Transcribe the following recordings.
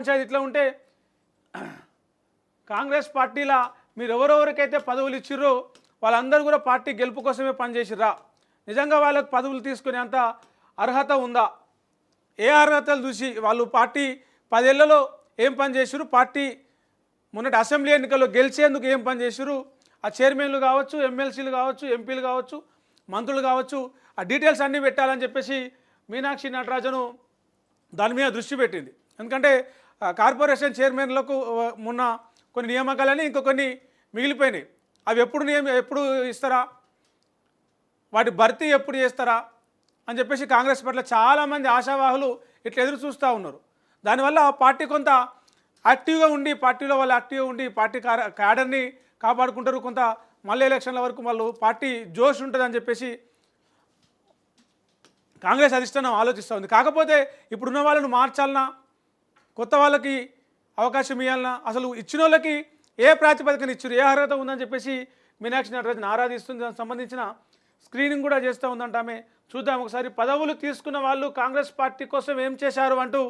పంచాయతీ ఇట్లా ఉంటే కాంగ్రెస్ పార్టీలా మీరు ఎవరెవరికైతే పదవులు ఇచ్చిర్రో వాళ్ళందరూ కూడా పార్టీ గెలుపు కోసమే పనిచేసిర్రా? నిజంగా వాళ్ళకు పదవులు తీసుకునే అంత అర్హత ఉందా? ఏ అర్హతలు చూసి వాళ్ళు పార్టీ 10 ఏళ్లలో ఏం పని చేసిరు, పార్టీ మొన్నటి అసెంబ్లీ ఎన్నికల్లో గెలిచేందుకు ఏం పని చేసిరు, ఆ చైర్మన్లు కావచ్చు, ఎమ్మెల్సీలు కావచ్చు, ఎంపీలు కావచ్చు, మంత్రులు కావచ్చు, ఆ డీటెయిల్స్ అన్నీ పెట్టాలని చెప్పేసి మీనాక్షి నటరాజను దాని మీద దృష్టి పెట్టింది. ఎందుకంటే కార్పొరేషన్ చైర్మన్లకు మొన్న కొన్ని నియామకాలని ఇంకో కొన్ని మిగిలిపోయినాయి. అవి ఎప్పుడు ఇస్తారా, వాటి భర్తీ ఎప్పుడు చేస్తారా అని చెప్పేసి కాంగ్రెస్ పట్ల చాలామంది ఆశావాహులు ఇట్లా ఎదురు చూస్తూ ఉన్నారు. దానివల్ల పార్టీ కొంత యాక్టివ్గా ఉండి, పార్టీలో వాళ్ళు యాక్టివ్గా ఉండి పార్టీ క్యాడర్ని కాపాడుకుంటారు. కొంత మళ్ళీ ఎలక్షన్ల వరకు వాళ్ళు పార్టీ జోష్ ఉంటుందని చెప్పేసి కాంగ్రెస్ అధిష్టానం ఆలోచిస్తూ ఉంది. కాకపోతే ఇప్పుడున్న వాళ్ళను మార్చాలన్నా, కొత్త వాళ్ళకి అవకాశం ఇవ్వాలన్నా, అసలు ఇచ్చిన వాళ్ళకి ఏ ప్రాతిపదికన ఇచ్చారు, ఏ అర్హత ఉందని చెప్పేసి మీనాక్షి నటరాజన్ ఆరాధిస్తుంది. దానికి సంబంధించిన స్క్రీనింగ్ కూడా చేస్తూ ఉందంట ఆమె. చూద్దాం ఒకసారి. పదవులు తీసుకున్న వాళ్ళు కాంగ్రెస్ పార్టీ కోసం ఏం చేశారు అంటూ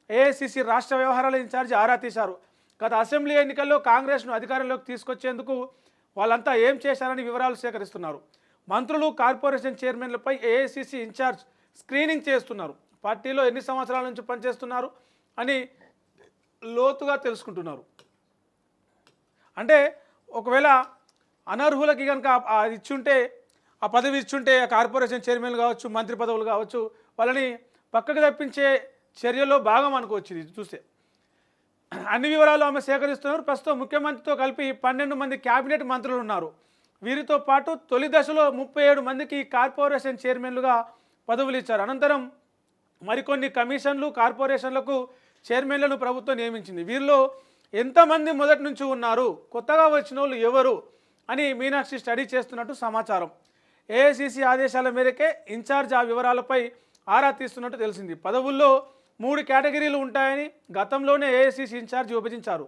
ఏఐసిసి రాష్ట్ర వ్యవహారాల ఇన్ఛార్జి ఆరా తీశారు. గత అసెంబ్లీ ఎన్నికల్లో కాంగ్రెస్ను అధికారంలోకి తీసుకొచ్చేందుకు వాళ్ళంతా ఏం చేశారని వివరాలు సేకరిస్తున్నారు. మంత్రులు, కార్పొరేషన్ చైర్మన్లపై ఏఐసిసి ఇన్ఛార్జ్ స్క్రీనింగ్ చేస్తున్నారు. పార్టీలో ఎన్ని సంవత్సరాల నుంచి పనిచేస్తున్నారు అని లోతుగా తెలుసుకుంటున్నారు. అంటే ఒకవేళ అనర్హులకి కనుక అది ఇచ్చుంటే, ఆ పదవి ఇచ్చుంటే, ఆ కార్పొరేషన్ చైర్మన్లు కావచ్చు, మంత్రి పదవులు కావచ్చు, వాళ్ళని పక్కకు తప్పించే చర్యలో భాగం అనుకోవచ్చు. ఇది చూస్తే అన్ని వివరాలు ఆమె సేకరిస్తున్నారు. ప్రస్తుతం ముఖ్యమంత్రితో కలిపి 12 మంది క్యాబినెట్ మంత్రులు ఉన్నారు. వీరితో పాటు తొలి దశలో 37 మందికి కార్పొరేషన్ చైర్మన్లుగా పదవులు ఇచ్చారు. అనంతరం మరికొన్ని కమిషన్లు, కార్పొరేషన్లకు చైర్మన్లను ప్రభుత్వం నియమించింది. వీరిలో ఎంతమంది మొదటి నుంచి ఉన్నారు, కొత్తగా వచ్చిన వాళ్ళు ఎవరు అని మీనాక్షి స్టడీ చేస్తున్నట్టు సమాచారం. ఏఐసిసి ఆదేశాల మేరకే ఇన్ఛార్జ్ ఆ వివరాలపై ఆరా తీస్తున్నట్టు తెలిసింది. పదవుల్లో 3 కేటగిరీలు ఉంటాయని గతంలోనే ఏఐసిసి ఇన్ఛార్జ్ విభజించారు.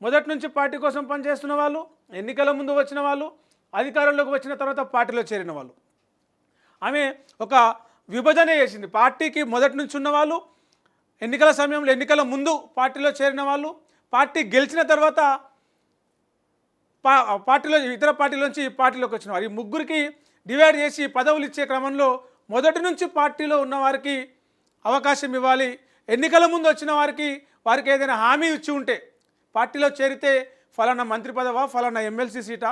మొదటి నుంచి పార్టీ కోసం పనిచేస్తున్న వాళ్ళు, ఎన్నికల ముందు వచ్చిన వాళ్ళు, అధికారంలోకి వచ్చిన తర్వాత పార్టీలో చేరిన వాళ్ళు. ఆమె ఒక విభజన చేసింది. పార్టీకి మొదటి నుంచి ఉన్నవాళ్ళు, ఎన్నికల సమయంలో ఎన్నికల ముందు పార్టీలో చేరిన వాళ్ళు, పార్టీ గెలిచిన తర్వాత పార్టీలో ఇతర పార్టీల నుంచి పార్టీలోకి వచ్చిన వారు. ఈ ముగ్గురికి డివైడ్ చేసి పదవులు ఇచ్చే క్రమంలో మొదటి నుంచి పార్టీలో ఉన్నవారికి అవకాశం ఇవ్వాలి. ఎన్నికల ముందు వచ్చిన వారికి ఏదైనా హామీ ఇచ్చి ఉంటే, పార్టీలో చేరితే ఫలానా మంత్రి పదవా, ఫలానా ఎమ్మెల్సీ సీటా,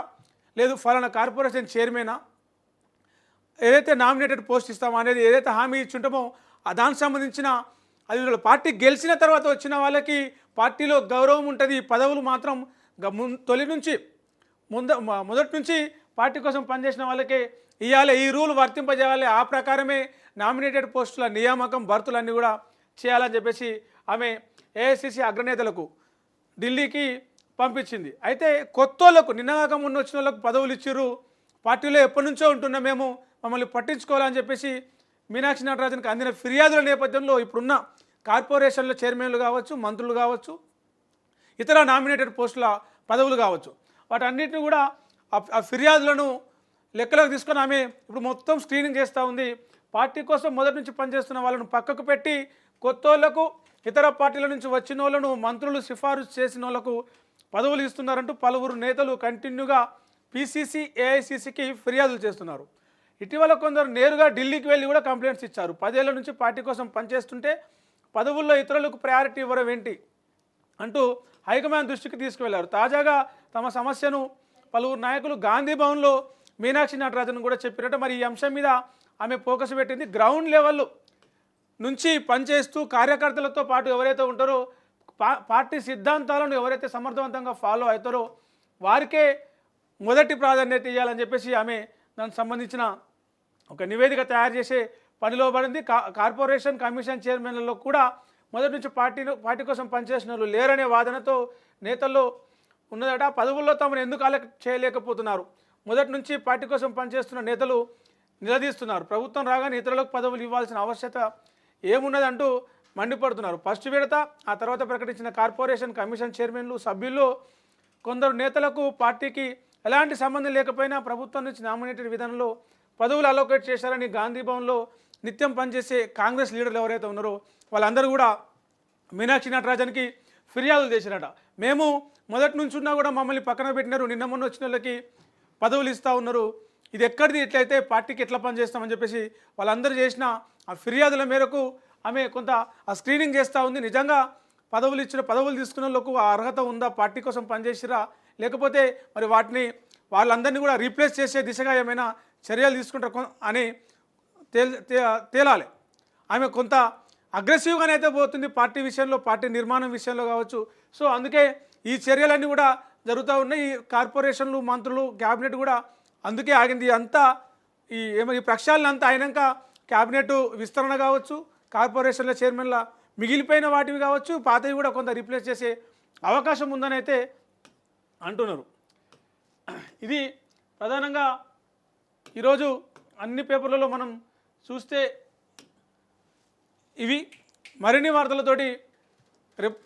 లేదు ఫలానా కార్పొరేషన్ చైర్మనా, ఏదైతే నామినేటెడ్ పోస్ట్ ఇస్తామో అనేది ఏదైతే హామీ ఇచ్చి ఉంటామో దానికి సంబంధించిన అది పార్టీ గెలిచిన తర్వాత వచ్చిన వాళ్ళకి పార్టీలో గౌరవం ఉంటుంది. పదవులు మాత్రం మొదటి నుంచి పార్టీ కోసం పనిచేసిన వాళ్ళకే ఇవ్వాలి. ఈ రూల్ వర్తింపజేయాలి. ఆ ప్రకారమే నామినేటెడ్ పోస్టుల నియామకం, భర్తులన్నీ కూడా చేయాలని చెప్పేసి ఆమె ఏఐసిసి అగ్రనేతలకు ఢిల్లీకి పంపించింది. అయితే కొత్తోళ్లకు, నిన్నగాక మొన్న వచ్చిన వాళ్ళకు పదవులు ఇచ్చిర్రు, పార్టీలో ఎప్పటి నుంచో ఉంటున్నా మేము, మమ్మల్ని పట్టించుకోవాలని చెప్పేసి మీనాక్షి నటరాజన్కి అందిన ఫిర్యాదుల నేపథ్యంలో ఇప్పుడున్న కార్పొరేషన్ల చైర్మన్లు కావచ్చు, మంత్రులు కావచ్చు, ఇతర నామినేటెడ్ పోస్టుల పదవులు కావచ్చు, వాటన్నిటిని కూడా ఆ ఫిర్యాదులను లెక్కలోకి తీసుకొని ఆమె ఇప్పుడు మొత్తం స్క్రీనింగ్ చేస్తూ ఉంది. పార్టీ కోసం మొదటి నుంచి పనిచేస్తున్న వాళ్ళను పక్కకు పెట్టి కొత్తోళ్లకు, ఇతర పార్టీల నుంచి వచ్చిన వాళ్ళను, మంత్రులు సిఫారసు చేసిన వాళ్ళకు పదవులు ఇస్తున్నారంటూ పలువురు నేతలు కంటిన్యూగా పిసిసి, ఏఐసిసికి ఫిర్యాదులు చేస్తున్నారు. ఇటీవల కొందరు నేరుగా ఢిల్లీకి వెళ్ళి కూడా కంప్లైంట్స్ ఇచ్చారు. 10 ఏళ్ల నుంచి పార్టీ కోసం పనిచేస్తుంటే పదవుల్లో ఇతరులకు ప్రయారిటీ ఇవ్వడం ఏంటి అంటూ హైకమాండ్ దృష్టికి తీసుకువెళ్లారు. తాజాగా తమ సమస్యను పలువురు నాయకులు గాంధీ భవన్లో మీనాక్షి నటరాజన్ కూడా చెప్పినట్టు. మరి ఈ అంశం మీద ఆమె ఫోకస్ పెట్టింది. గ్రౌండ్ లెవెల్ నుంచి పనిచేస్తూ కార్యకర్తలతో పాటు ఎవరైతే ఉంటారో, పార్టీ సిద్ధాంతాలను ఎవరైతే సమర్థవంతంగా ఫాలో అవుతారో వారికే మొదటి ప్రాధాన్యత ఇవ్వాలని చెప్పేసి ఆమె దానికి సంబంధించిన ఒక నివేదిక తయారు చేసే పనిలో పడింది. కార్పొరేషన్, కమిషన్ చైర్మన్లలో కూడా మొదటి నుంచి పార్టీ కోసం పనిచేసిన వాళ్ళు లేరనే వాదనతో నేతల్లో ఉన్నదట. పదవుల్లో తమను ఎందుకు అలెక్ట్ చేయలేకపోతున్నారు, మొదటి నుంచి పార్టీ కోసం పనిచేస్తున్న నేతలు నిలదీస్తున్నారు. ప్రభుత్వం రాగానే ఇతరులకు పదవులు ఇవ్వాల్సిన ఆవశ్యకత ఏమున్నదంటూ మండిపడుతున్నారు. ఫస్ట్ విడత, ఆ తర్వాత ప్రకటించిన కార్పొరేషన్, కమిషన్ చైర్మన్లు, సభ్యుల్లో కొందరు నేతలకు పార్టీకి ఎలాంటి సంబంధం లేకపోయినా ప్రభుత్వం నుంచి నామినేటెడ్ విధానంలో పదవులు అలోకేట్ చేశారని గాంధీ భవన్లో నిత్యం పనిచేసే కాంగ్రెస్ లీడర్లు ఎవరైతే ఉన్నారో వాళ్ళందరూ కూడా మీనాక్షి నటరాజన్కి ఫిర్యాదులు చేసిరట. మేము మొదటి నుంచి ఉన్నా కూడా మమ్మల్ని పక్కన పెట్టినారు, నిన్న మొన్న వచ్చిన వాళ్ళకి పదవులు ఇస్తూ ఉన్నారు, ఇది ఎక్కడిది, ఇట్లయితే పార్టీకి ఎట్లా పనిచేస్తామని చెప్పేసి వాళ్ళందరూ చేసిన ఆ ఫిర్యాదుల మేరకు ఆమె కొంత ఆ స్క్రీనింగ్ చేస్తూ ఉంది. నిజంగా పదవులు తీసుకున్న వాళ్ళకు ఆ అర్హత ఉందా, పార్టీ కోసం పనిచేసిరా, లేకపోతే మరి వాటిని వాళ్ళందరినీ కూడా రీప్లేస్ చేసే దిశగా ఏమైనా చర్యలు తీసుకుంటారు అని తేలాలి. ఆమె కొంత అగ్రెసివ్గానే అయితే పోతుంది పార్టీ విషయంలో, పార్టీ నిర్మాణం విషయంలో కావచ్చు. సో అందుకే ఈ చర్యలన్నీ కూడా జరుగుతూ ఉన్నాయి. ఈ కార్పొరేషన్లు, మంత్రులు, క్యాబినెట్ కూడా అందుకే ఆగింది. అంతా ఈ ప్రక్షాళన అంతా అయినాక క్యాబినెట్ విస్తరణ కావచ్చు, కార్పొరేషన్ల చైర్మన్ల మిగిలిపోయిన వాటివి కావచ్చు, పాతవి కూడా కొంత రీప్లేస్ చేసే అవకాశం ఉందని అయితే అంటున్నారు. ఇది ప్రధానంగా ఈరోజు అన్ని పేపర్లలో మనం చూస్తే ఇవి మరిన్ని వార్తలతోటి రేపు